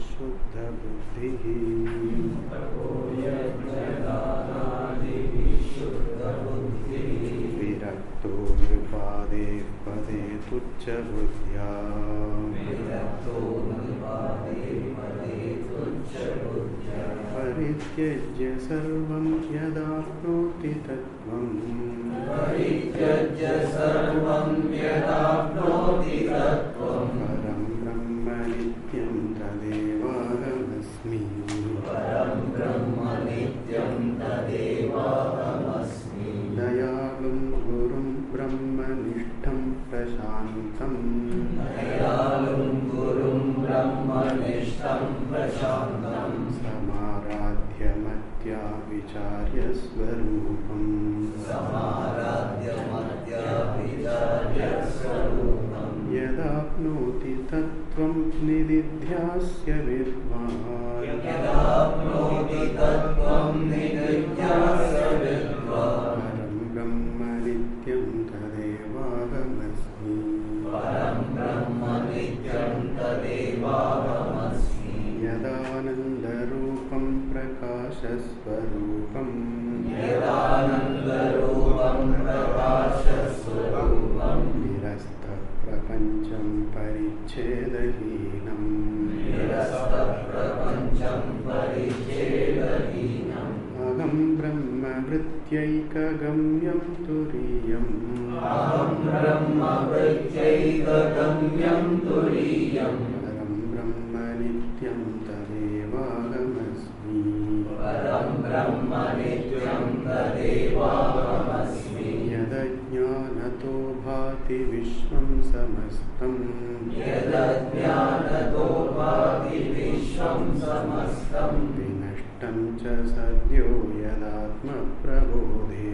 शुद्धबुद्धिः विरक्तो नृपादे पदे तुच्छबुद्ध्या परित्यज्य सर्वं यदाप्नोति तत्त्वं परं ब्रह्म नित्यं तदेवाहमस्मि दयालुं गुरुं ब्रह्मनिष्ठं प्रशान्तं समाराध्य मत्या विचार्य स्वरूपम् यदाप्नोति तत्त्वं निदिध्यास्य विद्वान् परं ब्रह्म नित्यं तदेवाहमस्मि यदानन्दरूपं प्रकाशस्वरूपं निरस्तप्रपञ्चं परिच्छेदहीनं अहं ब्रह्मवृत्त्यैकगम्यं तुरीयम् परं ब्रह्म नित्यं तदेवाहमस्मि यदज्ञानतो भाति विश्वं समस्तं विनष्टं च सद्यो यदात्मप्रबोधे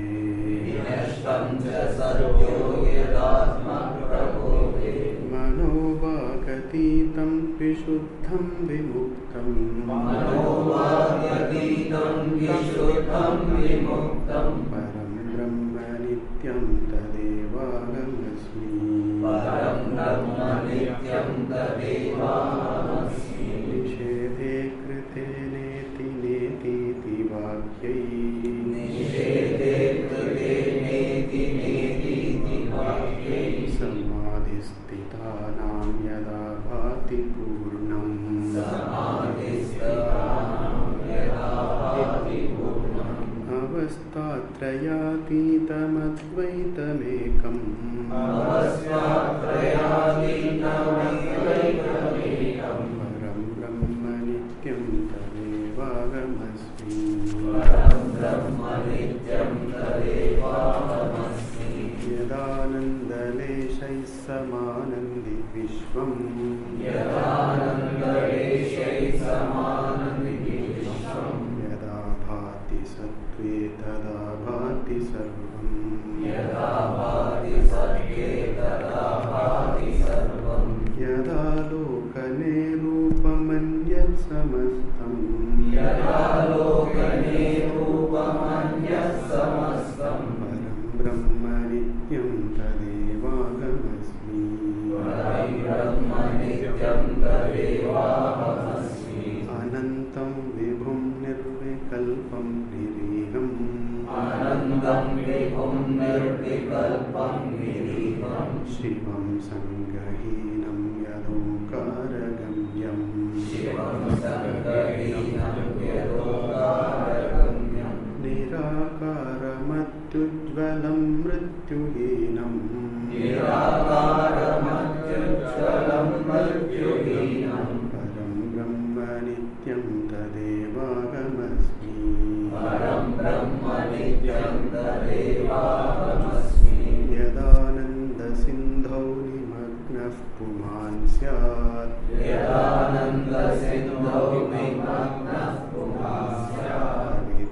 मनोवागतीतं विशुद्धं विमुक्तं परं ब्रह्म नित्यं तदेवाहमस्मि निषेधे कृते नेति नेतीति वाक्यै समाधिस्थितानां यदा भाति पूर्णम् अवस्थात्रयातीतमद्वैतमेकम् परं ब्रह्म नित्यं तदेवाहमस्मि यदानन्दलेशैः समानन्दि विश्वम् यदा भाति सत्त्वे तदा भाति सर्वम् यदा लोकने रूपमन्यत् समस्तम् परं ब्रह्म नित्यं तदेवाहमस्मि अनन्तं विभुं निर्विकल्पं निरीहम् शिवं सङ्गहीनं यदोङ्कारगम्यम् निराकारमत्युज्ज्वलं मृत्युहीनं परं ब्रह्म नित्यं तदेवाहमस्मि यदानन्दसिन्धौ निमग्नः पुमान् स्यात्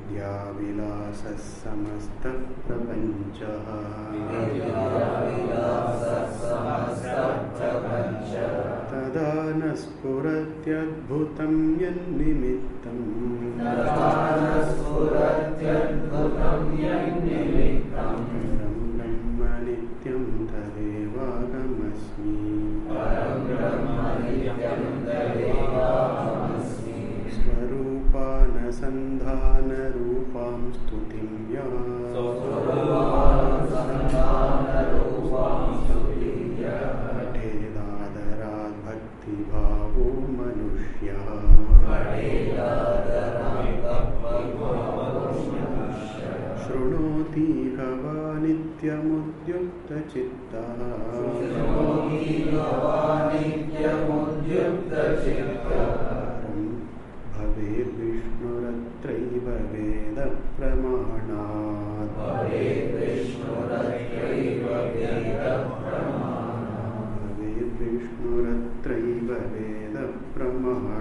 विद्याविलासः समस्तप्रपञ्चः तदा न स्फुरत्यद्भुतं यन्निमित्तम् परं ब्रह्म नित्यं तदेवाहमस्मि Swarupanusandhanastakam stutim ya Padedadarat bhakti bhavo manushya Shrunoti hava nityamudhyukta chittah Bhavet Vishnurattraiva Veda Pramanat Bhavet Vishnurattraiva Veda Pramanat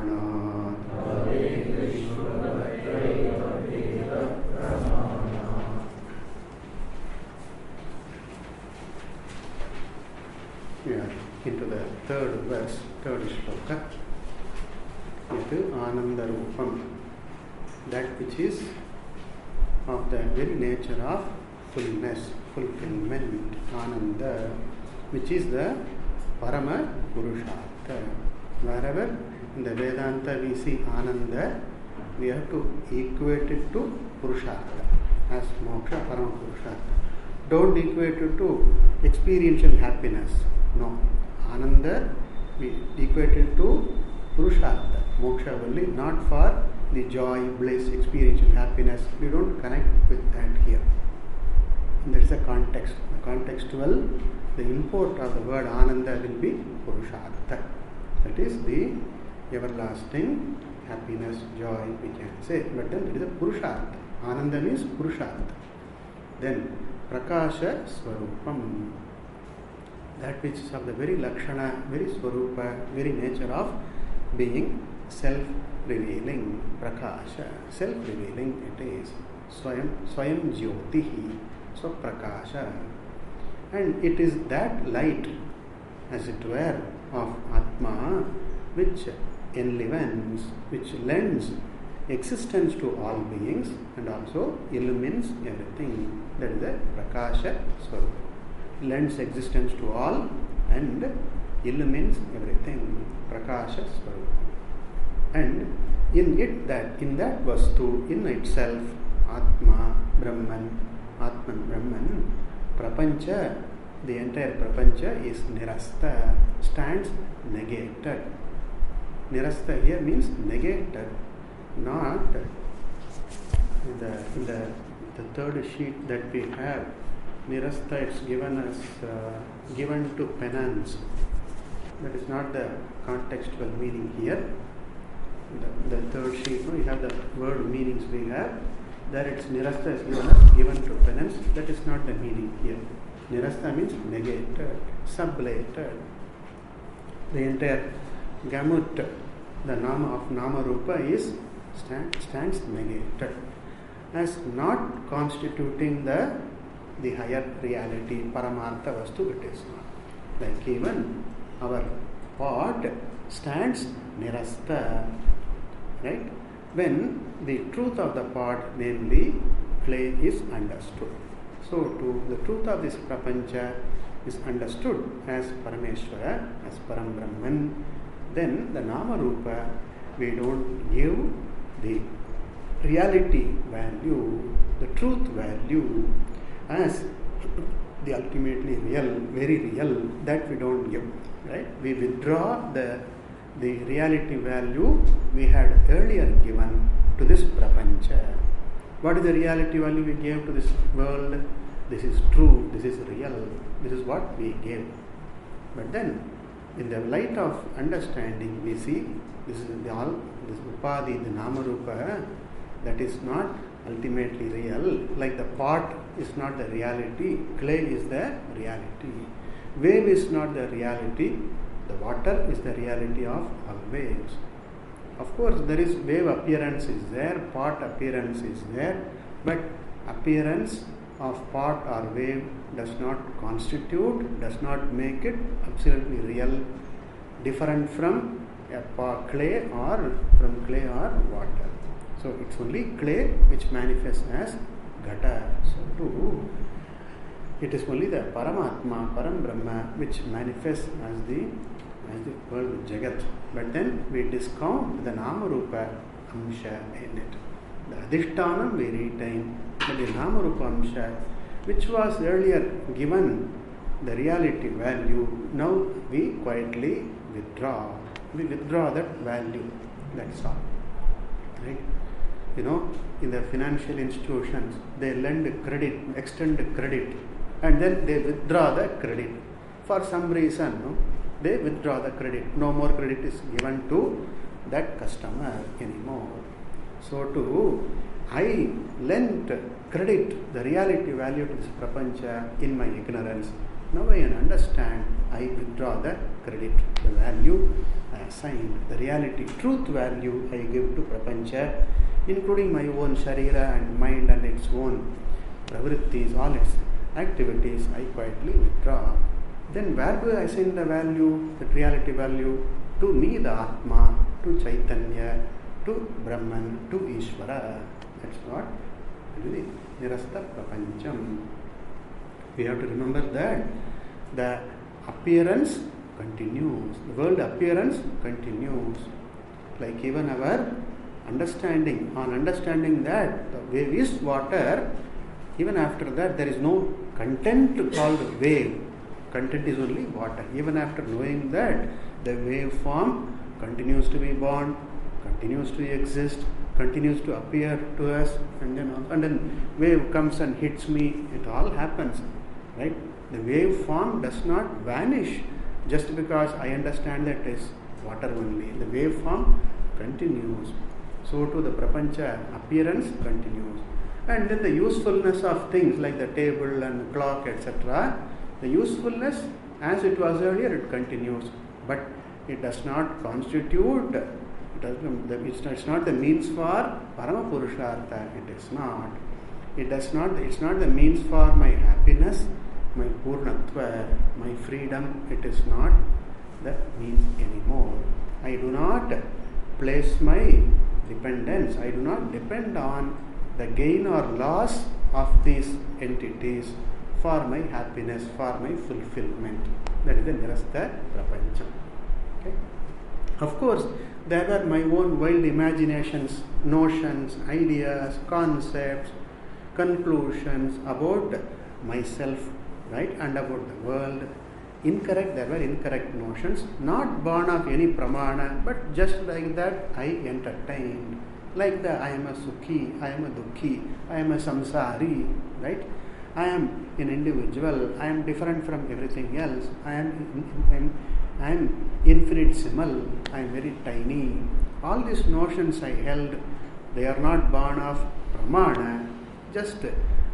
We are into the third verse, third shloka. Itu Ananda Rupam, that which is of the very nature of fullness, fulfillment, Ananda, which is the Parama Purushartha. Wherever in the Vedanta we see Ananda, we have to equate it to Purushartha as Moksha, Parama Purushartha. Don't equate it to experiential happiness. No. Ananda, we equate it to Purushartha, Moksha only, not for the joy, bliss, experiential happiness. We don't connect with that here. And that's the context. The contextual, the import of the word Ananda will be Purushartha. That is the everlasting happiness, joy, we can say. But then it is a Purushartha. Ananda means Purushartha. Then Prakasha Swarupam, that which is of the very Lakshana, very Swarupa, very nature of being self-revealing. Prakasha, self-revealing it is. Swayam Jyotihi, so Prakasha. And it is that light, as it were, of Atma, which enlivens, which lends existence to all beings and also illumines everything. That is the Prakasha Swarupa. Lends existence to all and illumines everything. Prakasha Swarupa. And in it, that in that vastu, in itself, Atma, Brahman, Atman, Brahman, Prapancha, the entire Prapancha is Nirasta, stands negated. Nirasta here means negated, not in the third sheet that we have. Nirasta, it's given as given to penance. That is not the contextual meaning here. The third sheet, we have the word meanings we have. There it's Nirasta is given to penance. That is not the meaning here. Nirasta means negated, sublated. The entire gamut, the nama of Nama Rupa is stands negated as not constituting the higher reality, Paramartha Vastu. It is not. Like even our pot stands Nirasta, right? When the truth of the pot, namely clay, is understood. So the truth of this Prapancha is understood as Parameshwara, as Param Brahman, then the Nama Rupa, we don't give the reality value, the truth value as the ultimately real, very real, that we don't give, right? We withdraw the reality value we had earlier given to this Prapancha. What is the reality value we gave to this world? This is true, this is real, this is what we gave. But then, in the light of understanding, we see this is this Upadhi, the Nama Rupa, that is not ultimately real. Like the pot is not the reality, clay is the reality. Wave is not the reality, the water is the reality of all waves. Of course, there is wave appearance is there, pot appearance is there, but appearance of pot or wave does not constitute, does not make it absolutely real, different from a clay or water. So it's only clay which manifests as Ghata. So too, it is only the Paramatma, Param Brahma, which manifests as the world Jagat. But then we discount the Nama Rupa Amsha in it. The Adhishtanam we retain, but the Namarupamsha, which was earlier given the reality value, now we quietly withdraw. We withdraw that value. That's all. Right? You know, in the financial institutions, they lend credit, extend credit, and then they withdraw the credit. For some reason, no, they withdraw the credit. No more credit is given to that customer anymore. So too, I lent credit, the reality value to this prapancha in my ignorance. Now I understand, I withdraw the credit, the value I assign, the reality, truth value I give to prapancha, including my own sharira and mind and its own pravrittis, all its activities, I quietly withdraw. Then where do I assign the value, the reality value? To me, the Atma, to Chaitanya, to Brahman, to Ishvara. That's what it is. Nirasta prapancham. We have to remember that the appearance continues. The world appearance continues. Like even our understanding, on understanding that the wave is water, even after that there is no content called wave. Content is only water. Even after knowing that, the wave form continues to be born, continues to exist, continues to appear to us, and then wave comes and hits me. It all happens, right? The wave form does not vanish just because I understand that it is water only. The wave form continues. So too the prapancha appearance continues. And then the usefulness of things like the table and clock, etc., the usefulness as it was earlier, it continues. But it does not constitute, it's not the means for Parama Purushartha. It is not. It's not the means for my happiness, my Purnatva, my freedom. It is not the means anymore. I do not place my dependence. I do not depend on the gain or loss of these entities for my happiness, for my fulfillment. That is the Nirasta Prapancham. Okay? Of course, there are my own wild imaginations, notions, ideas, concepts, conclusions about myself, right, and about the world. There were incorrect notions, not born of any pramana, but just like that I entertained. Like that I am a sukhi, I am a dukhi, I am a samsari, right? I am an individual, I am different from everything else, I am infinitesimal, I am very tiny. All these notions I held, they are not born of pramana, just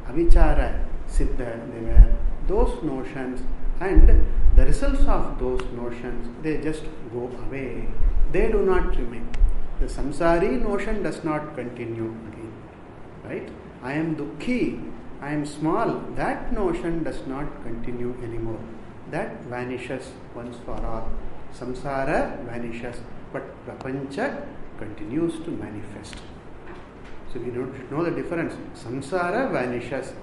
avichara siddha they were. Those notions and the results of those notions, they just go away. They do not remain. The samsari notion does not continue again. Right? I am dukhi, I am small. That notion does not continue anymore. That vanishes once for all. Samsara vanishes, but prapancha continues to manifest. So we don't know the difference. Samsara vanishes.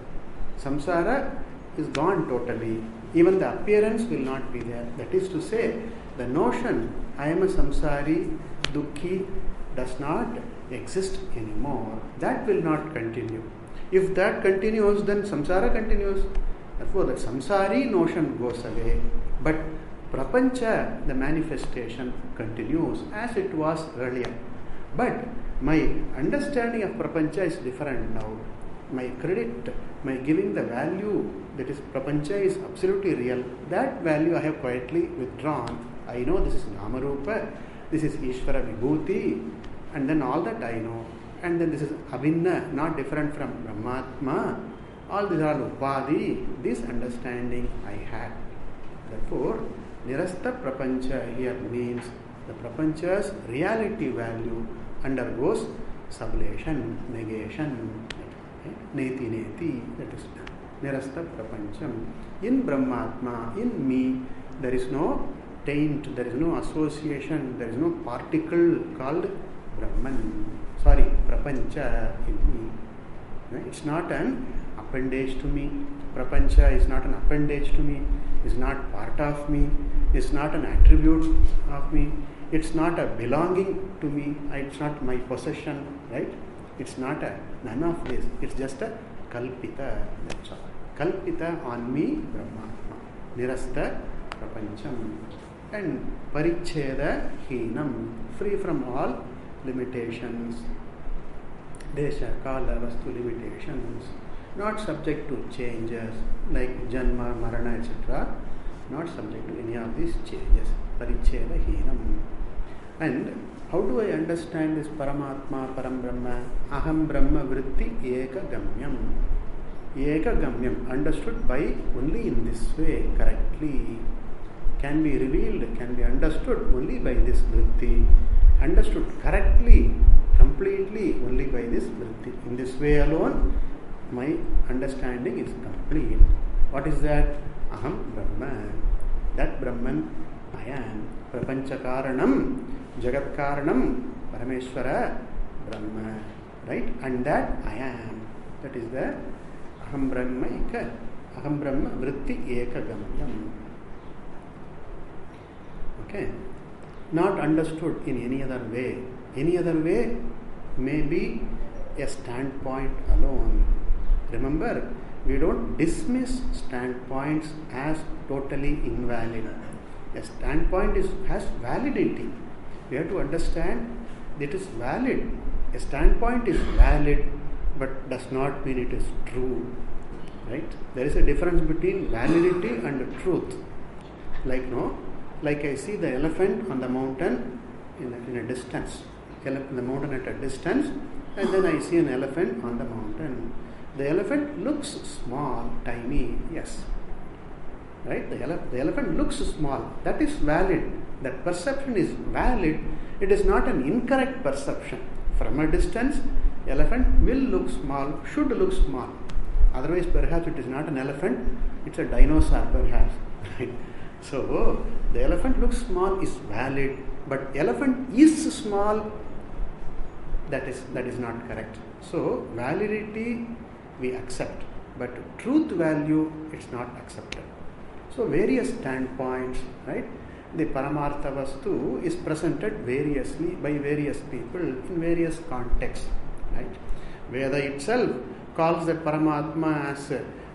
Samsara is gone totally. Even the appearance will not be there. That is to say, the notion I am a samsari, dukhi does not exist anymore. That will not continue. If that continues, then samsara continues. Therefore, the samsari notion goes away. But prapancha, the manifestation, continues as it was earlier. But my understanding of prapancha is different now. My credit, my giving the value that is prapancha is absolutely real. That value I have quietly withdrawn. I know this is Namarupa, this is Ishvara Vibhuti, and then all that I know. And then this is Abhinna, not different from Brahmatma. All these are Upadhi. This understanding I had. Therefore, Nirasta Prapancha here means the Prapancha's reality value undergoes sublation, negation. Neti neti, that is Nirasta Prapancham. In Brahmatma, in me, there is no taint, there is no association, there is no particle called Brahman. Prapancha in me. It's not an appendage to me. Prapancha is not an appendage to me, is not part of me, is not an attribute of me, it's not a belonging to me, it's not my possession, right? It's not none of this. It's just a kalpita. That's all. Kalpita on me, Brahmatma. Nirasta prapancham. And paricheda hinam. Free from all limitations. Desha, kala, vastu limitations. Not subject to changes like janma, marana, etc. Not subject to any of these changes. Paricheda hinam. And how do I understand this Paramatma, Param Brahma? Aham Brahma Vritti Eka Gamyam. Eka Gamyam, understood by only in this way, correctly. Can be revealed, can be understood only by this Vritti. Understood correctly, completely only by this Vritti. In this way alone, my understanding is complete. What is that? Aham Brahma. That Brahman I am. Prapancha Karanam. Jagat Karanam, Parameshwara, Brahma, right? And that I am. That is the Aham Brahma Vritti Eka Gamyam. Okay. Not understood in any other way. Any other way may be a standpoint alone. Remember, we don't dismiss standpoints as totally invalid. A standpoint has validity. We have to understand it is valid. A standpoint is valid, but does not mean it is true. Right? There is a difference between validity and truth. Like I see the elephant on the mountain in a distance. The mountain at a distance, and then I see an elephant on the mountain. The elephant looks small, tiny, yes. Right? The elephant looks small. That is valid. That perception is valid. It is not an incorrect perception. From a distance, elephant will look small, should look small. Otherwise, perhaps it is not an elephant, it's a dinosaur perhaps. Right? So, the elephant looks small is valid, but elephant is small, that is not correct. So, validity we accept, but truth value it's not accepted. So, various standpoints, right? The Paramartha Vastu is presented variously by various people in various contexts, right? Veda itself calls that Paramatma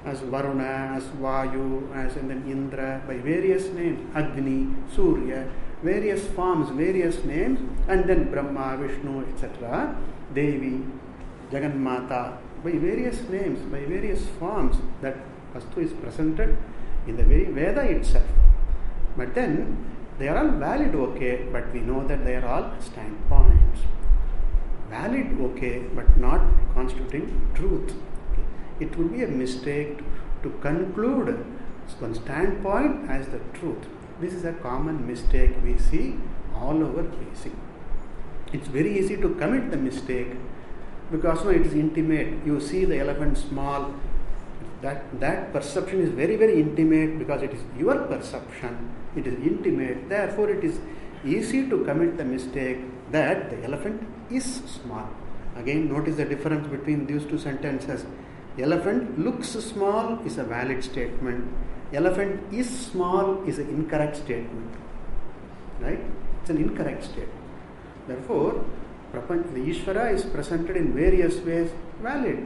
as Varuna, as Vayu, as and then Indra, by various names, Agni, Surya, various forms, various names, and then Brahma, Vishnu, etc., Devi, Jagannmata, by various names, by various forms, that Vastu is presented in the very Veda itself. But then, they are all valid, okay, but we know that they are all standpoints. Valid, okay, but not constituting truth. Okay. It would be a mistake to conclude one standpoint as the truth. This is a common mistake we see all over facing. It's very easy to commit the mistake because it is intimate. You see the elephant small. That perception is very, very intimate because it is your perception. It is intimate. Therefore, it is easy to commit the mistake that the elephant is small. Again, notice the difference between these two sentences. Elephant looks small is a valid statement. Elephant is small is an incorrect statement. Right? It's an incorrect statement. Therefore, the Ishvara is presented in various ways, valid.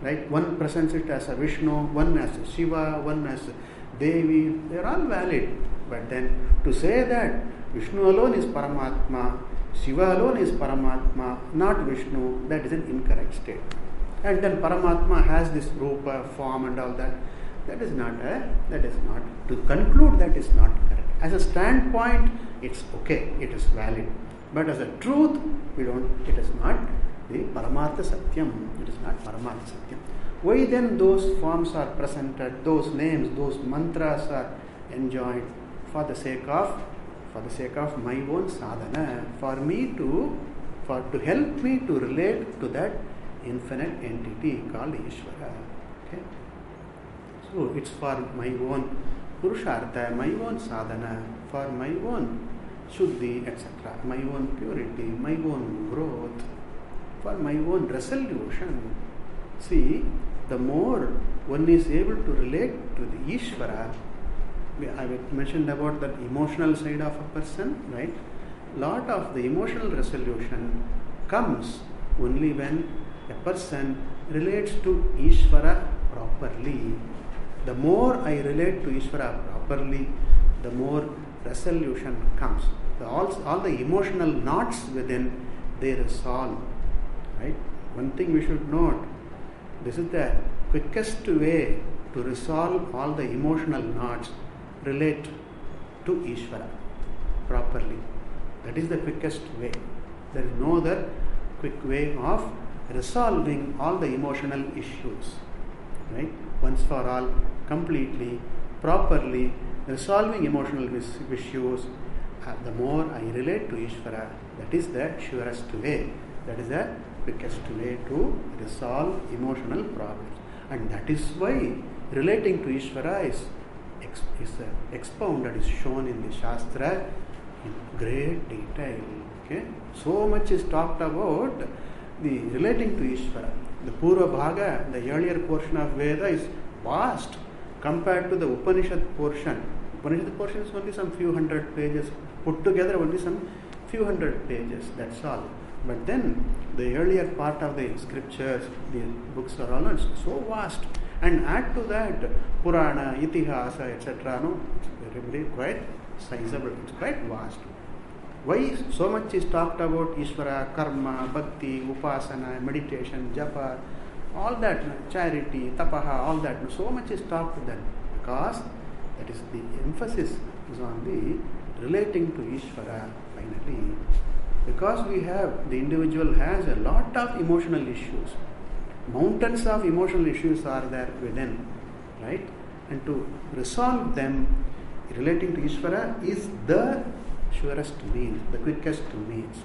Right? One presents it as a Vishnu, one as a Shiva, one as a Devi. They are all valid. But then to say that Vishnu alone is Paramatma, Shiva alone is Paramatma, not Vishnu, that is an incorrect statement. And then Paramatma has this rupa, form and all that. That is not, to conclude that is not correct. As a standpoint, it's okay, it is valid. But as a truth, it is not the Paramartha Satyam. It is not Paramartha Satyam. Why then those forms are presented, those names, those mantras are enjoined for the sake of my own sadhana, to help me to relate to that infinite entity called Ishvara. Okay? So it's for my own Purushartha, my own sadhana, for my own Shuddhi, etc., my own purity, my own growth, for my own resolution. See, the more one is able to relate to the Ishvara, I mentioned about that emotional side of a person, right? Lot of the emotional resolution comes only when a person relates to Ishvara properly, the more I relate to Ishvara properly, the more resolution comes. All the emotional knots within, they resolve. Right? One thing we should note, this is the quickest way to resolve all the emotional knots, relate to Ishvara properly. That is the quickest way. There is no other quick way of resolving all the emotional issues. Right? Once for all, completely, properly, resolving emotional issues. The more I relate to Ishvara, that is the surest way. That is the quickest way to resolve emotional problems. And that is why relating to Ishvara is expounded, is shown in the Shastra in great detail. Okay? So much is talked about the relating to Ishvara. The Purva Bhaga, the earlier portion of Veda, is vast compared to the Upanishad portion. Upanishad portion is only some few hundred pages, put together only some few hundred pages, that's all. But then the earlier part of the scriptures, the books are all so vast. And add to that Purana, Itihasa, etc. No, it's very quite sizable, it's quite vast. Why so much is talked about Ishvara, Karma, Bhakti, Upasana, meditation, Japa, all that, charity, Tapaha, all that. So much is talked then, because that is the emphasis is on the relating to Ishvara finally. Because the individual has a lot of emotional issues. Mountains of emotional issues are there within, right? And to resolve them, relating to Ishvara is the surest means, the quickest means.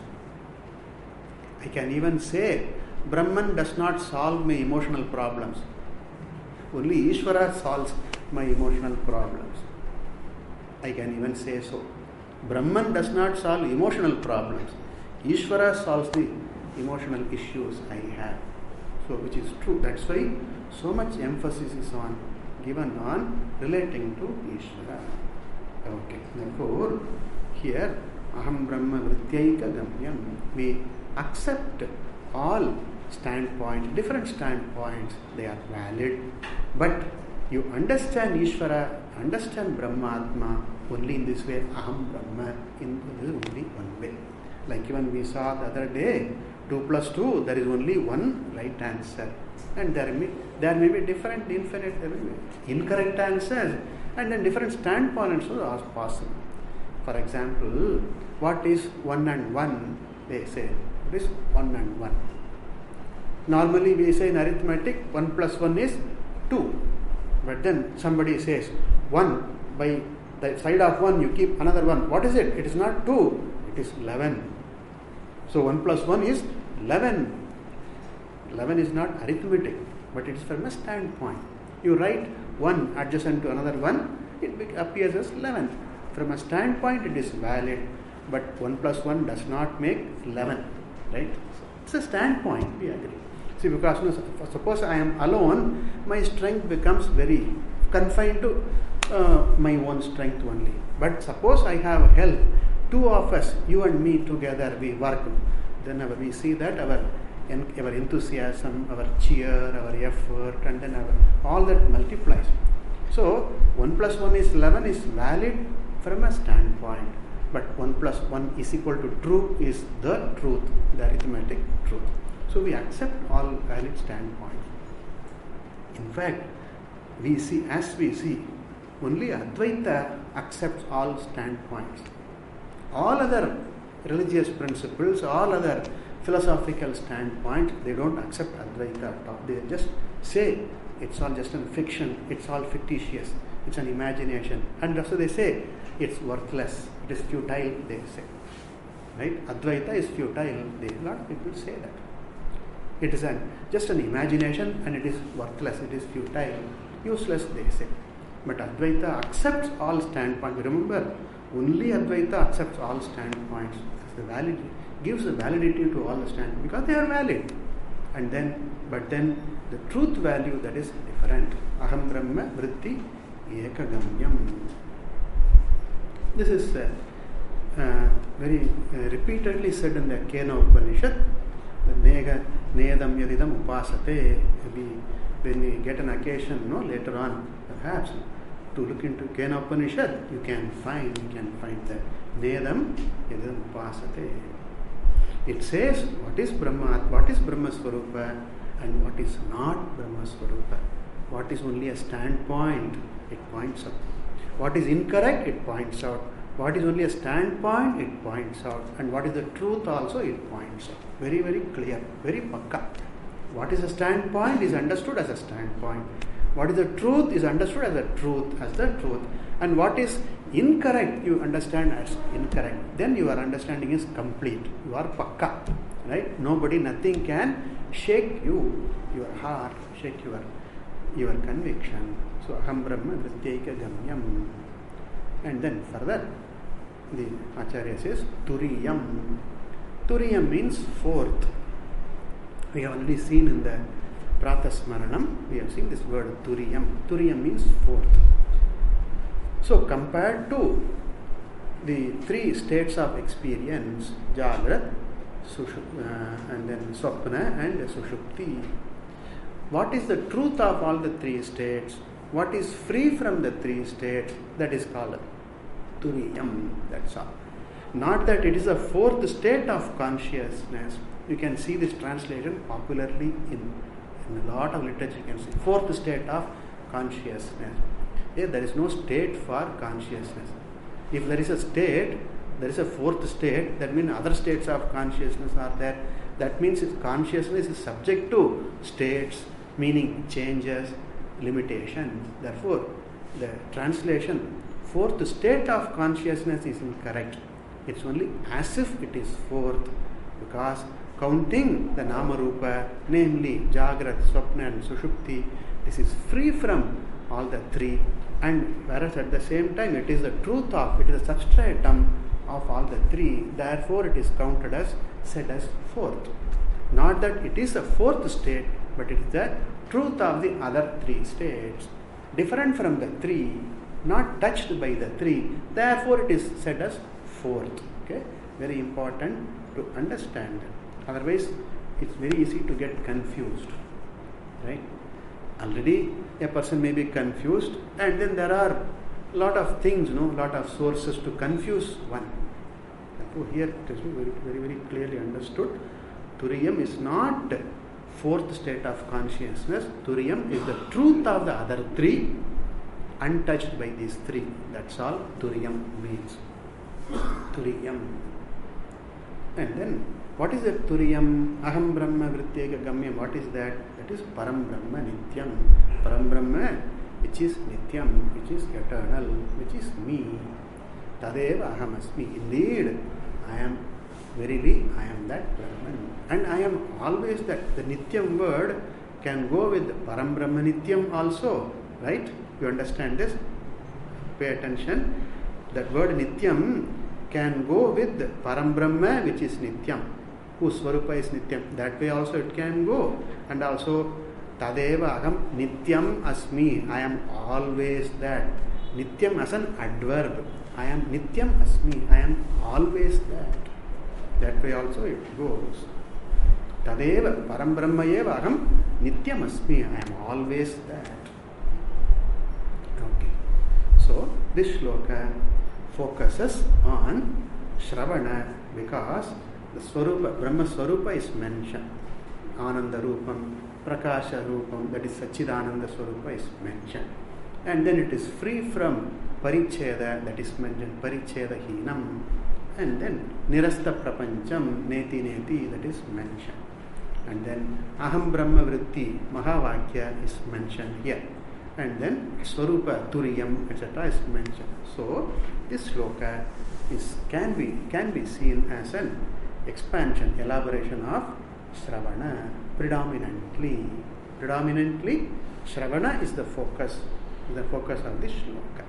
I can even say, Brahman does not solve my emotional problems. Only Ishvara solves my emotional problems. I can even say so. Brahman does not solve emotional problems. Ishvara solves the emotional issues I have. So, which is true. That's why so much emphasis is given on relating to Ishvara. Okay. Therefore, here, Aham Brahma Vrityaika Gamyam, we accept all standpoints, different standpoints, they are valid. But you understand Ishvara, understand Brahmatma only in this way, Aham Brahma, in this only one way. Like even we saw the other day, 2 plus 2, there is only one right answer. And there may be different, incorrect answers, and then different standpoints are possible. For example, what is 1 and 1? They say, it is 1 and 1. Normally we say in arithmetic, 1 plus 1 is 2. But then somebody says, 1, by the side of 1 you keep another 1. What is it? It is not 2, it is 11. So 1 plus 1 is 11. 11 is not arithmetic, but it is from a standpoint. You write 1 adjacent to another 1, it appears as 11. From a standpoint it is valid, but 1 plus 1 does not make 11. Right? It's a standpoint, we agree. See, because suppose I am alone, my strength becomes very confined to my own strength only. But suppose I have help, 2 of us, you and me together, we work. Then we see that our enthusiasm, our cheer, our effort, and then all that multiplies. So 1 plus 1 is 11 is valid from a standpoint. But 1 plus 1 is equal to truth is the truth, the arithmetic truth. So we accept all valid standpoints. In fact, we see, only Advaita accepts all standpoints. All other religious principles, all other philosophical standpoints, they don't accept Advaita at all. They just say it's all just a fiction, it's all fictitious, it's an imagination. And also they say it's worthless, it is futile, they say. Right? Advaita is futile. A lot of people say that. It is just an imagination and it is worthless, it is futile, useless, they say. But Advaita accepts all standpoints. Remember, only Advaita accepts all standpoints. Gives a validity to all the standpoints because they are valid. But then the truth value, that is different. Aham Brahma Vritti Ekagamyam. This is very repeatedly said in the Kena Upanishad. The Nedam yadidam upasate. Maybe when we get an occasion, later on, perhaps, to look into Kena Upanishad, you can find that Nedam yadidam upasate. It says what is Brahma Swarupa and what is not Brahma Swarupa. What is only a standpoint, it points out. What is incorrect, it points out. What is only a standpoint, it points out. And what is the truth also, it points out. Very, very clear, very pakka. What is a standpoint is understood as a standpoint. What is the truth is understood as the truth. And what is incorrect, you understand as incorrect. Then your understanding is complete. You are pakka. Right? Nothing can shake you, your heart, shake your conviction. So, aham brahma vrityeka gamyam. And then further, the Acharya says, turiyam. Turiyam means fourth. We have already seen in the Pratasmaranam, we have seen this word turiyam. Turiyam means fourth. So, compared to the three states of experience, Jagrat, and then Swapna and Sushupti, what is the truth of all the three states? What is free from the three states? That is called Turiyam. That's all. Not that it is a fourth state of consciousness. You can see this translation popularly in a lot of literature. You can see fourth state of consciousness. There is no state for consciousness. If there is a state, there is a fourth state. That means other states of consciousness are there. That means consciousness is subject to states, meaning changes, limitations. Therefore, the translation fourth state of consciousness is incorrect. It's only as if it is fourth, because counting the Nama Rupa, namely Jagrat, Swapna and Sushupti, this is free from all the three, and whereas at the same time it is the truth of, it is a substratum of all the three, therefore it is counted as, said as fourth. Not that it is a fourth state, but it is the truth of the other three states, different from the three, not touched by the three, therefore it is said as fourth. Okay, very important to understand. Otherwise, it's very easy to get confused, right? Already a person may be confused, and then there are a lot of things, lot of sources to confuse one. Therefore, here it is very, very, very clearly understood. Turiyam is not fourth state of consciousness. Turiyam is the truth of the other three, untouched by these three. That's all Turiyam means. Turiyam. And then, what is that Turiyam? Aham Brahma Vrityeka Gamyam. What is that? That is Param Brahma Nityam. Param Brahma, which is Nityam, which is eternal, which is me. Tadeva Aham Asmi. Indeed, I am, verily, I am that Brahman. And I am always that. The Nityam word can go with Param Brahma Nityam also. Right? You understand this? Pay attention. That word Nityam can go with Param Brahma, which is Nityam, whose Swarupa is Nityam. That way also it can go. And also Tadeva Aham Nityam Asmi. I am always that. Nityam as an adverb. I am Nityam Asmi. I am always that. That way also it goes. Tadeva Param Brahma Eva Aham Nityam Asmi. I am always that. Okay. So this shloka focuses on Shravana because the Swarupa, Brahma Swarupa is mentioned. Ananda Rupam, Prakasha Rupam, that is Sachidananda Swarupa is mentioned. And then it is free from Paricheda, that is mentioned, Paricheda Hinam. And then Nirasta Prapancham, Neti Neti, that is mentioned. And then Aham Brahma Vritti, Mahavakya is mentioned here. And then Swarupa, Turiyam, etc. is mentioned. So this shloka can be seen as an expansion, elaboration of Shravana. Predominantly Shravana is the focus of this shloka.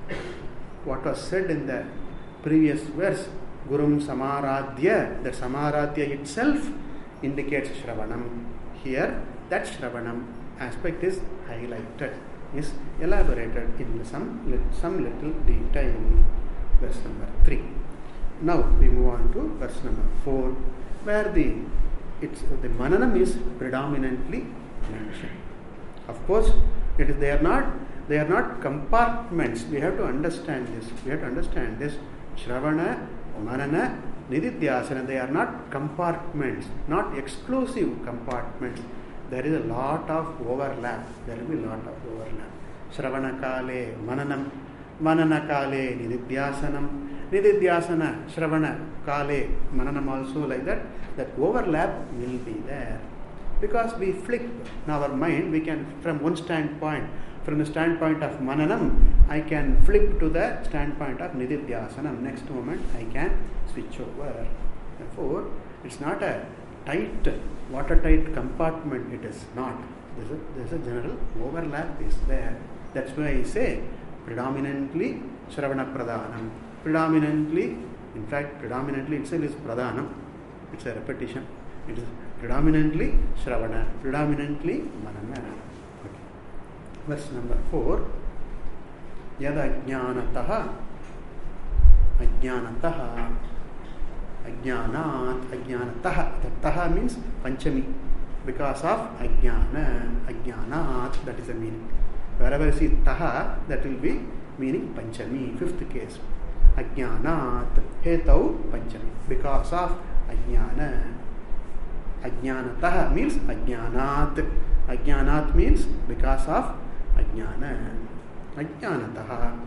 What was said in the previous verse, Gurum Samaradhya, the Samaradhya itself indicates Shravanam. Here, that Shravanam aspect is highlighted, is elaborated in some little detail. Verse number 3. Now we move on to verse number 4, where the the Mananam is predominantly mentioned. Of course, they are not compartments. We have to understand this. Shravana, Manana, Nididhyasana, they are not compartments, not exclusive compartments. There is a lot of overlap. There will be a lot of overlap. Shravana Kale, Mananam, Manana Kale, Nididhyasanam, Nididhyasana, Shravana Kale, Mananam also like that. That overlap will be there. Because we flip in our mind, we can, from one standpoint, from the standpoint of Mananam, I can flip to the standpoint of Nididhyasanam. Next moment, I can switch over. Therefore, it's not a tight, watertight compartment. It is not. There's a general overlap is there. That's why I say predominantly Shravana Pradhanam. Predominantly itself is Pradhanam. It's a repetition. It is predominantly Shravana, predominantly Manana. Okay. Verse number 4. Yada Ajnanataha, Ajnanataha, Ajnanataha. The Taha means Panchami. Because of Ajnanat, that is the meaning. Wherever you see Taha, that will be meaning Panchami, fifth case. Ajnanat, Hetau Panchami. Because of Ajnana. Ajnanataha means Ajnanat. Ajnanat means because of Ajnana. Ajnanataha.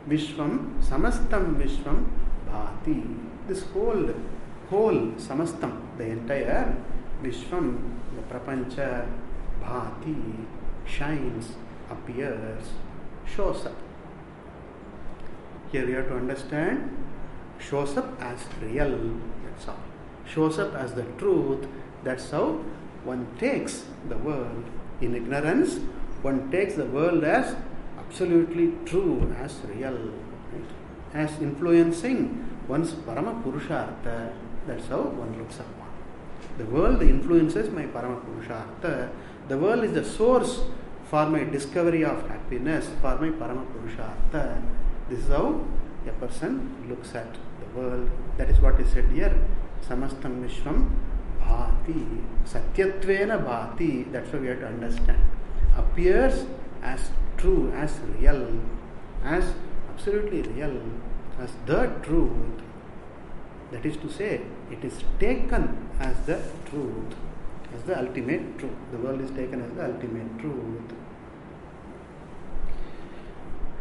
Vishwam, Samastam Vishwam Bhati. This whole Samastam, the entire Vishwam, the Prapancha, Bhati, shines, appears, shows up. Here we have to understand, shows up as real, that's all. Shows up as the truth, that's how one takes the world. In ignorance, one takes the world as absolutely true, as real, right? As influencing one's Parama Purushartha. That's how one looks upon. The world influences my Parama Purushartha. The world is the source for my discovery of happiness, for my Parama Purushartha. This is how a person looks at the world. That is what is said here. Samastam Vishwam Bhati. Satyatvena Bhati. That's what we have to understand. Appears as true, as real, as absolutely real, as the truth. That is to say, it is taken as the truth, as the ultimate truth. The world is taken as the ultimate truth.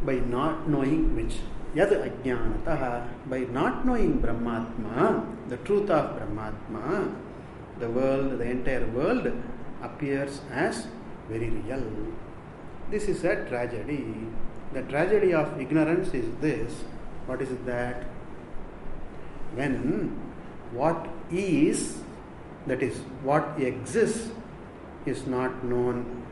By not knowing which? Yad ajnanataha. By not knowing Brahmatma, the truth of Brahmatma, the world, the entire world appears as very real. This is a tragedy. The tragedy of ignorance is this. What is that? When what is, that is, what exists, is not known,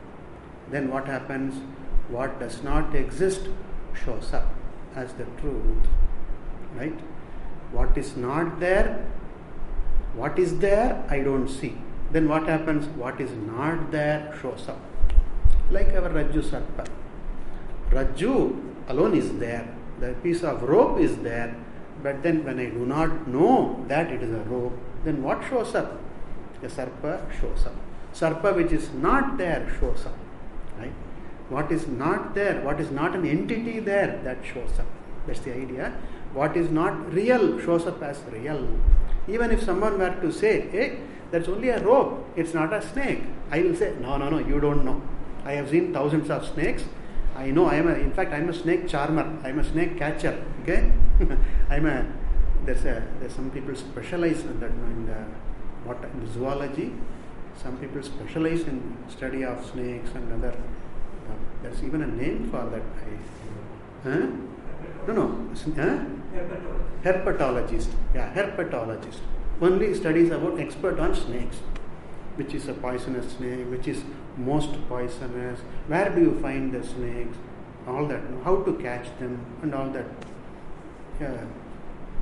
then what happens? What does not exist shows up as the truth. Right? What is not there, what is there, I don't see. Then what happens? What is not there shows up. Like our Rajju Sarpa. Rajju alone is there. The piece of rope is there. But then when I do not know that it is a rope, then what shows up? A Sarpa shows up. Sarpa which is not there shows up. Right? What is not there, what is not an entity there, that shows up. That's the idea. What is not real shows up as real. Even if someone were to say, hey, that's only a rope, it's not a snake, I will say, no, you don't know. I have seen thousands of snakes. I know, in fact, I'm a snake charmer. I'm a snake catcher. Okay? There's some people specialize in that, in zoology. Some people specialize in study of snakes and other. There's even a name for that. Herpetologist. Yeah, herpetologist. Only studies about expert on snakes. Which is a poisonous snake, which is most poisonous, where do you find the snakes, all that, how to catch them and all that. Yeah.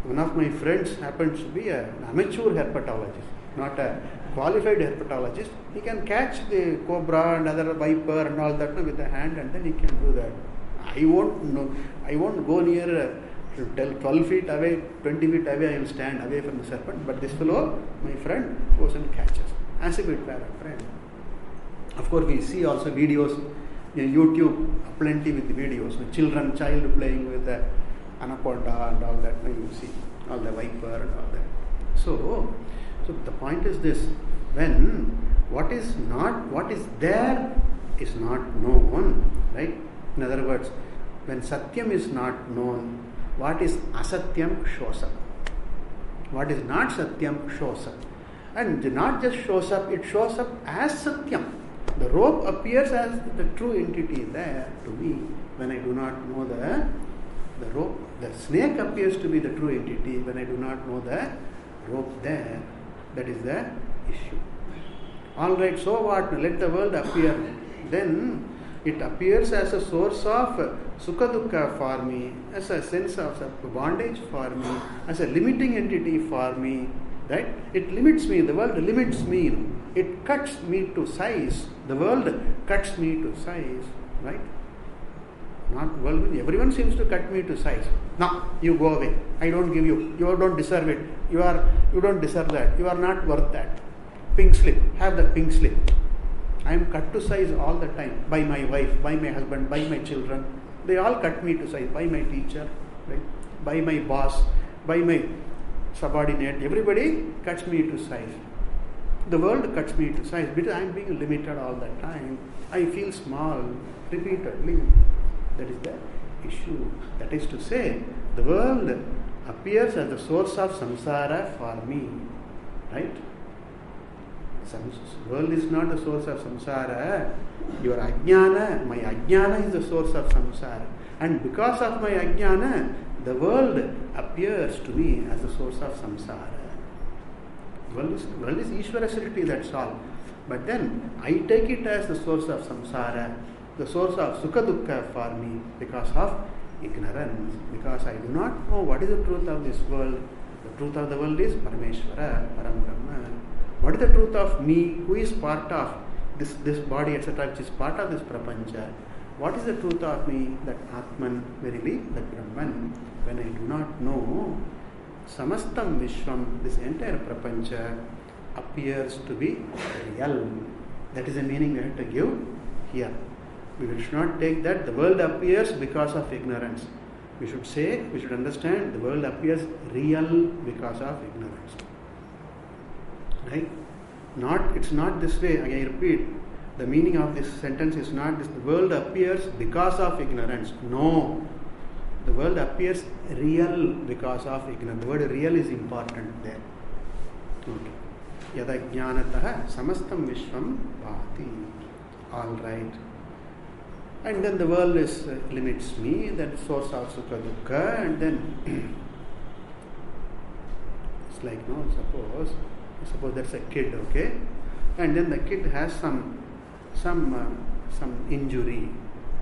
One of my friends happens to be an amateur herpetologist, not a qualified herpetologist. He can catch the cobra and other viper and all that with the hand, and then he can do that. I won't go near Tell 12 feet away, 20 feet away, I will stand away from the serpent. But this fellow, my friend, goes and catches, as if it were a friend. Of course, we see also videos in YouTube, plenty with videos, child playing with the anaconda and all that. You see all the viper and all that. So the point is this: when what is there is not known, right? In other words, when Satyam is not known, what is Asatyam shows up. What is not Satyam shows up. And not just shows up, it shows up as Satyam. The rope appears as the true entity there to me when I do not know the rope. The snake appears to be the true entity when I do not know the rope there. That is the issue. Alright, so what? Let the world appear. Then it appears as a source of sukha dukkha for me, as a sense of bondage for me, as a limiting entity for me. Right? It limits me. The world limits me. It cuts me to size. The world cuts me to size. Right? Not world. Everyone seems to cut me to size. No, you go away. I don't give you. You don't deserve it. You don't deserve that. You are not worth that. Pink slip. Have the pink slip. I am cut to size all the time by my wife, by my husband, by my children. They all cut me to size. By my teacher, right? By my boss, by my subordinate. Everybody cuts me to size. The world cuts me to size because I am being limited all the time. I feel small repeatedly. That is the issue. That is to say, the world appears as the source of samsara for me. Right? World is not the source of samsara. Your ajnana, my ajnana is the source of samsara. And because of my ajnana, the world appears to me as the source of samsara. World is Ishvara Sriti, that's all. But then I take it as the source of samsara, the source of sukha dukkha for me because of ignorance. Because I do not know what is the truth of this world. The truth of the world is Parameshvara, Param Brahma. What is the truth of me, who is part of this body, etc., which is part of this prapancha? What is the truth of me, that Atman, verily, that Brahman? When I do not know, Samastam Vishwam, this entire prapancha, appears to be real. That is the meaning we have to give here. We should not take that the world appears because of ignorance. We should understand the world appears real because of ignorance. Right? It's not this way. I repeat, the meaning of this sentence is not this: the world appears because of ignorance. No. The world appears real because of ignorance. The word real is important there. Okay. Yada jnanatah samastam vishwam bhati. All right. And then the world limits me, that source of sukha dukkha, and then it's like, suppose that's a kid, okay? And then the kid has some injury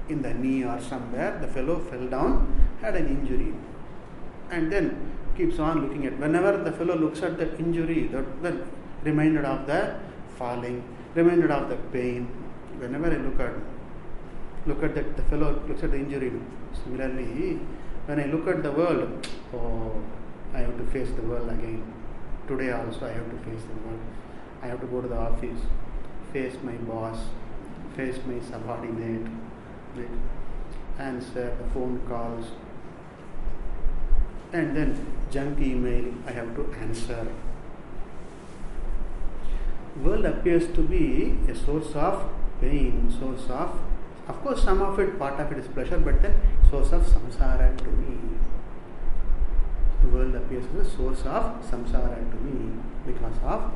in the knee or somewhere. The fellow fell down, had an injury, and then keeps on looking at. Whenever the fellow looks at the injury, the reminded of the falling, reminded of the pain. Whenever I look at the fellow looks at the injury. Similarly, when I look at the world, I have to face the world again. Today also I have to face the world. I have to go to the office, face my boss, face my subordinate, answer the phone calls, and then junk email I have to answer. World appears to be a source of pain, of course some of it, part of it is pleasure, but then source of samsara to me. The world appears as a source of samsara to me because of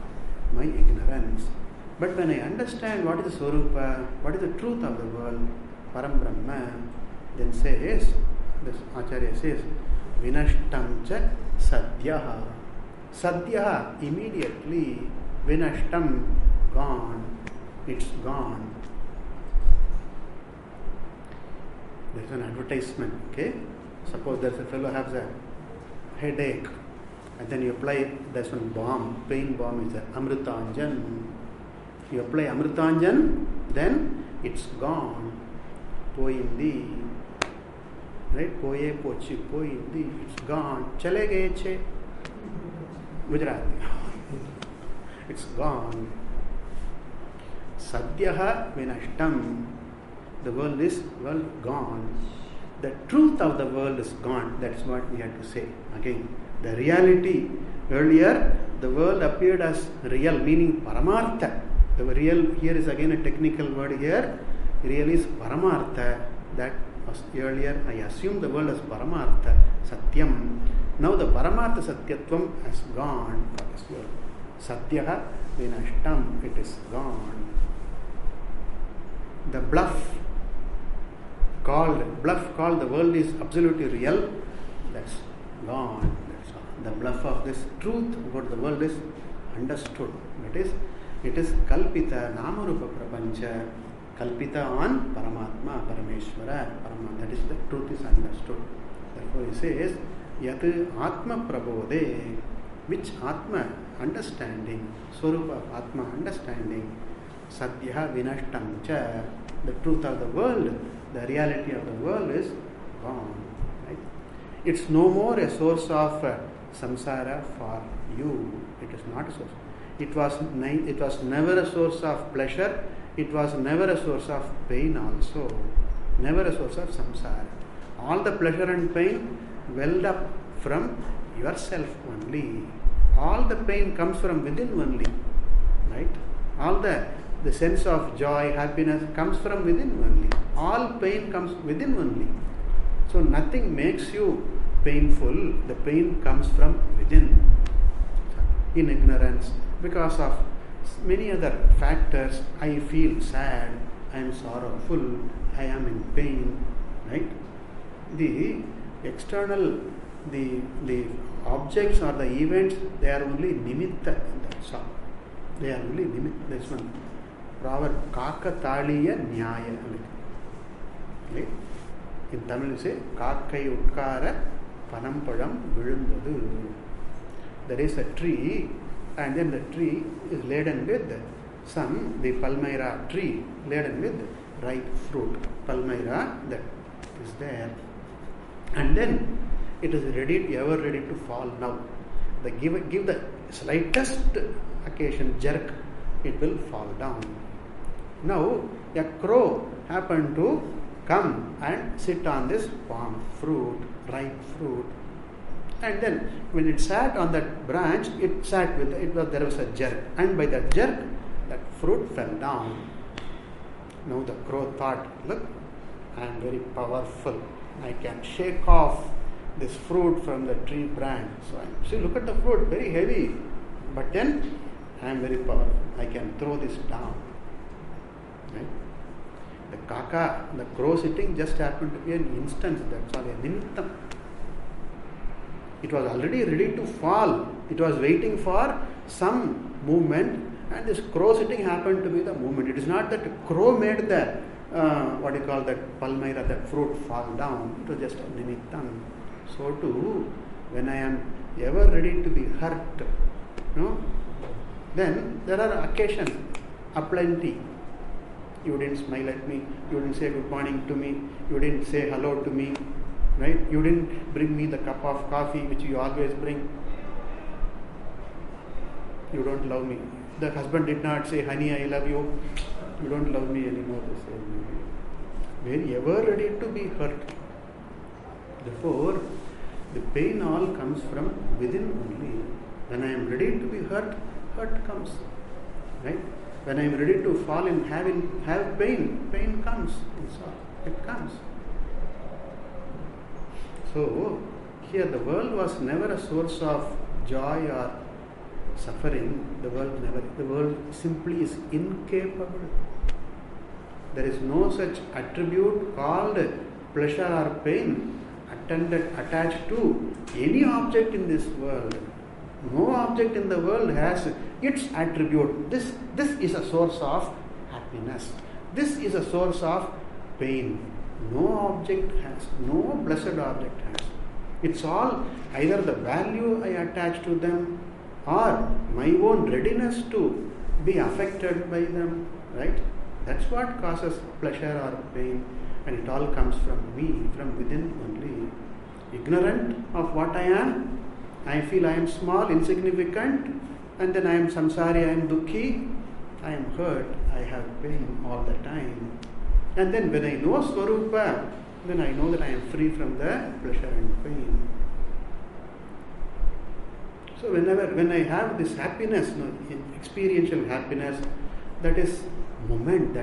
my ignorance. But when I understand what is the Swarupa, what is the truth of the world, Param Brahma, then this Acharya says, Vinashtam cha sadhyaha. Sadhyaha, immediately, Vinashtam, gone, it's gone. There's an advertisement, okay? Suppose there's a fellow has a headache, and then you apply, there's one balm, pain balm is Amritanjan. You apply Amritanjan, then it's gone. Poindi. Right? Poye pochi, poindi, it's gone. Chale gaye che. Gujarati. It's gone. Sadhyaha vinashtam. The world is gone. The truth of the world is gone. That's what we had to say. Again, the reality. Earlier, the world appeared as real, meaning paramartha. The real here is again a technical word here. Real is paramartha. That was earlier. I assumed the world as paramartha, satyam. Now the paramartha satyatvam has gone for this world. Sadhyaha vinashtam. It is gone. The bluff called the world is absolutely real. That's gone. That's all. The bluff of this truth about the world is understood. It is kalpita namarupa prapancha. Kalpita on Paramatma, Parameshwara, Paramatma. That is the truth is understood. Therefore he says, Yat Atma Prabodhe, which Atma understanding, Swarupa of Atma understanding, Sadhya Vinashtamcha, the truth of the world, the reality of the world is gone. Right? It's no more a source of samsara for you. It is not a source. It was never a source of pleasure. It was never a source of pain also. Never a source of samsara. All the pleasure and pain welled up from yourself only. All the pain comes from within only. Right? All the sense of joy, happiness comes from within only. All pain comes within only. So nothing makes you painful. The pain comes from within. In ignorance. Because of many other factors, I feel sad, I am sorrowful, I am in pain. Right? The external, the objects or the events, they are only nimitta. That's all. They are only nimitta. This one. Proverb, Kaka Taliya Nyaya. Right? In Tamil you say, Kakai Utkara Panampadam Vilundadu. There is a tree, and then the tree is laden with the palmyra tree laden with ripe fruit. Palmyra that is there. And then it is ever ready to fall now. Give the slightest occasion, jerk, it will fall down. Now a crow happened to come and sit on this palm fruit, ripe fruit. And then when it sat on that branch, there was a jerk. And by that jerk, that fruit fell down. Now the crow thought, look, I am very powerful. I can shake off this fruit from the tree branch. So look at the fruit, very heavy. But then I am very powerful. I can throw this down. Right? The crow sitting just happened to be an instance. That's all, a nimittam. It was already ready to fall. It was waiting for some movement, and this crow sitting happened to be the movement. It is not that crow made the palmyra, that fruit fall down. It was just a nimittam. So too, when I am ever ready to be hurt, then there are occasions aplenty. You didn't smile at me. You didn't say good morning to me. You didn't say hello to me. Right? You didn't bring me the cup of coffee which you always bring. You don't love me. The husband did not say, honey, I love you. You don't love me anymore. Very ever ready to be hurt. Therefore, the pain all comes from within only. When I am ready to be hurt, hurt comes. Right? When I am ready to fall in have pain, pain comes. It comes. So, here the world was never a source of joy or suffering. The world simply is incapable. There is no such attribute called pleasure or pain attached to any object in this world. No object in the world has its attribute. This is a source of happiness. This is a source of pain. No object has, no blessed object has. It's all either the value I attach to them or my own readiness to be affected by them, right? That's what causes pleasure or pain. and it all comes from me, from within only. Ignorant of what I am, I feel I am small, insignificant, and then I am samsari, I am dukkhi, I am hurt, I have pain all the time. And then when I know Swarupa, then I know that I am free from the pleasure and pain. So when I have this happiness, experiential happiness, that is moment,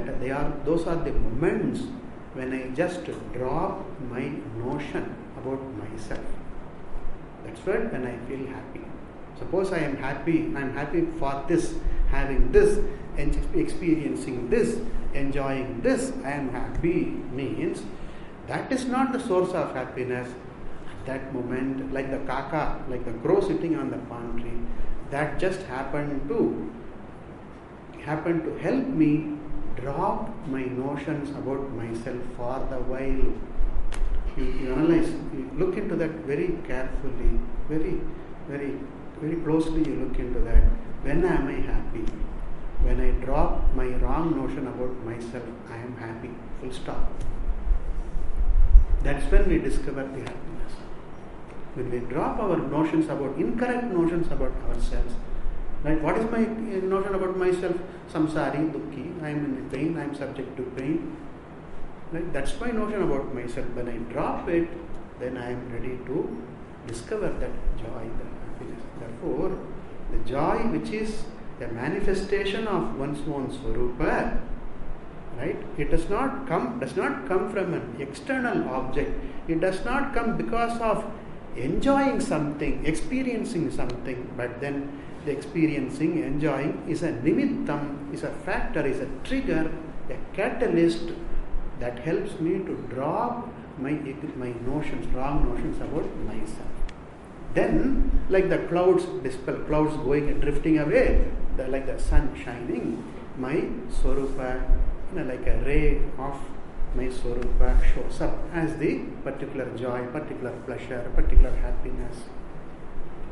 those are the moments when I just drop my notion about myself. That's when I feel happy. Suppose I am happy for this, having this, experiencing this, enjoying this, I am happy, means that is not the source of happiness. At that moment, like the kaka, like the crow sitting on the palm tree, that just happened to help me drop my notions about myself for the while. You analyze, you look into that very carefully, very, very, very closely you look into that. When am I happy? When I drop my wrong notion about myself, I am happy. Full stop. That's when we discover the happiness. When we drop our incorrect notions about ourselves. Right? What is my notion about myself? Samsari, dukkhi, I am in pain, I am subject to pain. Right? That's my notion about myself. When I drop it, then I am ready to discover that joy, that happiness. Therefore, the joy which is a manifestation of one's own Swarupa, right? It does not come from an external object. It does not come because of enjoying something, experiencing something, but then the experiencing, enjoying is a nimittam, is a factor, is a trigger, a catalyst that helps me to drop my wrong notions about myself. Then, like the clouds dispel, clouds going, drifting away, like the sun shining, my Swarupa, like a ray of my Swarupa shows up as the particular joy, particular pleasure, particular happiness.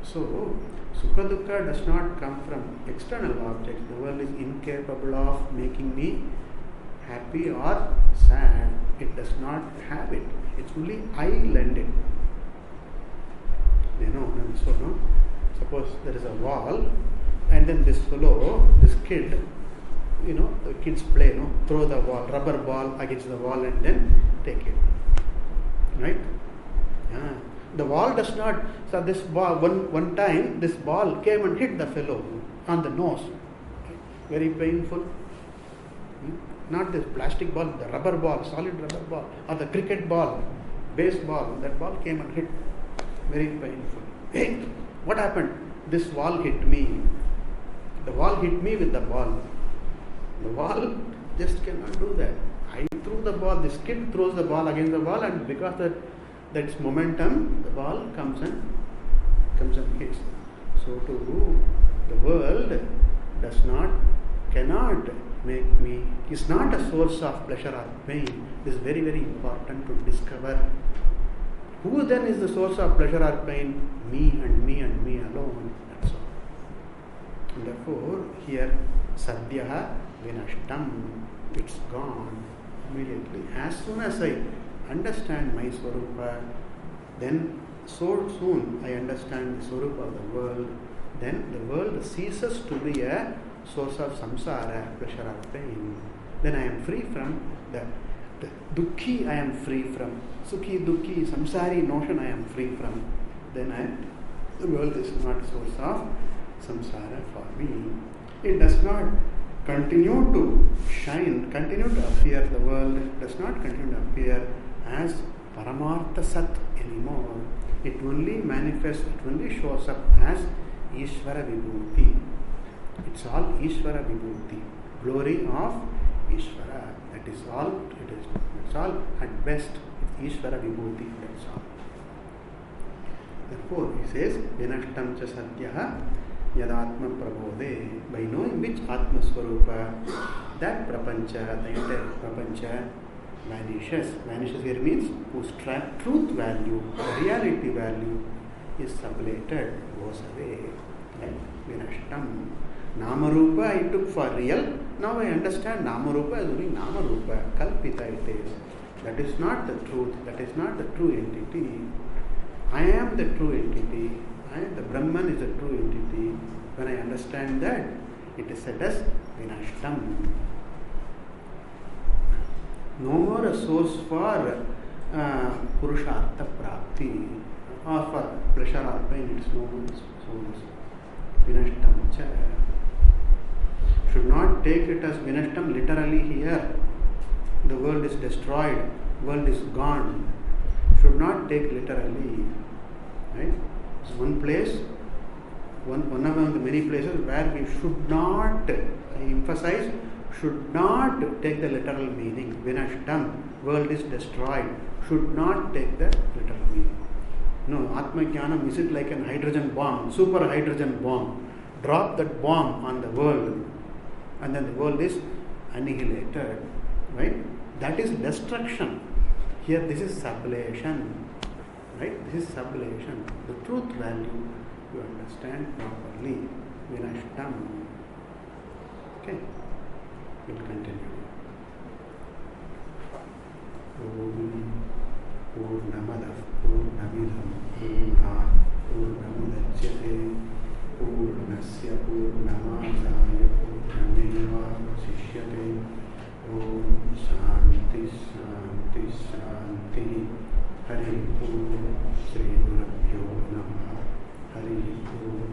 So, Sukha Dukkha does not come from external objects. The world is incapable of making me happy or sad. It does not have it. It's only I lend it. Suppose there is a wall, and then this kid, the kids play, throw the ball, rubber ball against the wall and then take it. Right? Yeah. The wall does not, so this ball, one time this ball came and hit the fellow on the nose. Very painful. Not this plastic ball, the rubber ball, solid rubber ball, or the cricket ball, baseball, that ball came and hit. Very painful. Hey, what happened? This wall hit me. The wall hit me with the ball. The wall just cannot do that. I threw the ball, this kid throws the ball against the wall, and because that's momentum, the ball comes and hits. So too, the world cannot make me, is not a source of pleasure or pain. It is very, very important to discover. Who then is the source of pleasure or pain? Me and me and me alone. That's all. And therefore, here, sadhyaha vinashtam, it's gone immediately. As soon as I understand my Swarupa, then so soon I understand the Swarupa of the world, then the world ceases to be a source of samsara, pleasure or pain. Then I am free from the dukkhi, I am free from sukhi, dukkhi, samsari notion, I am free from. Then the world is not a source of samsara for me. It does not continue to shine, continue to appear, the world does not continue to appear as Paramartha Sat anymore. It only manifests, it only shows up as Ishvara Vibhuti. It's all Ishvara Vibhuti, glory of Ishvara. That is all it is. It's all at best, it's Ishvara Vibhuti, that's all. Therefore, he says, Vinashtam cha sadhyaha yadatma prabodhe, by knowing which Atma Swarupa, that prapancha, the entire prapancha vanishes. Vanishes here means whose truth value, the reality value is sublated, goes away. Like Vinashtam. Namarupa I took for real. Now I understand Namarupa is only Namarupa. Kalpita it is. That is not the truth. That is not the true entity. I am the true entity. The Brahman is the true entity. When I understand that, it is said as Vinashtam. No more a source for Purushartha Prapti or for Prasharartha in its own source. Vinashtam cha. Should not take it as Vinashtam literally here. The world is destroyed, world is gone. Should not take literally. Right? It's one place, one among the many places where we should not, I emphasize, should not take the literal meaning. Vinashtam, world is destroyed. Should not take the literal meaning. No, Atma Jnanam, is it like an hydrogen bomb, super hydrogen bomb? Drop that bomb on the world and then the world is annihilated. Right? That is destruction. Here this is sublation. Right? This is sublation. The truth value you understand properly. Vinashtam. Okay. We'll continue. Om Purnamadah Purnamidam Purnat Purnamudachyate Purnasya Purnamadaya Purnamevavasishyate. Om Shanti Shanti Shanti. Hari Om Sri Gurubhyo Namaha. Hari Om.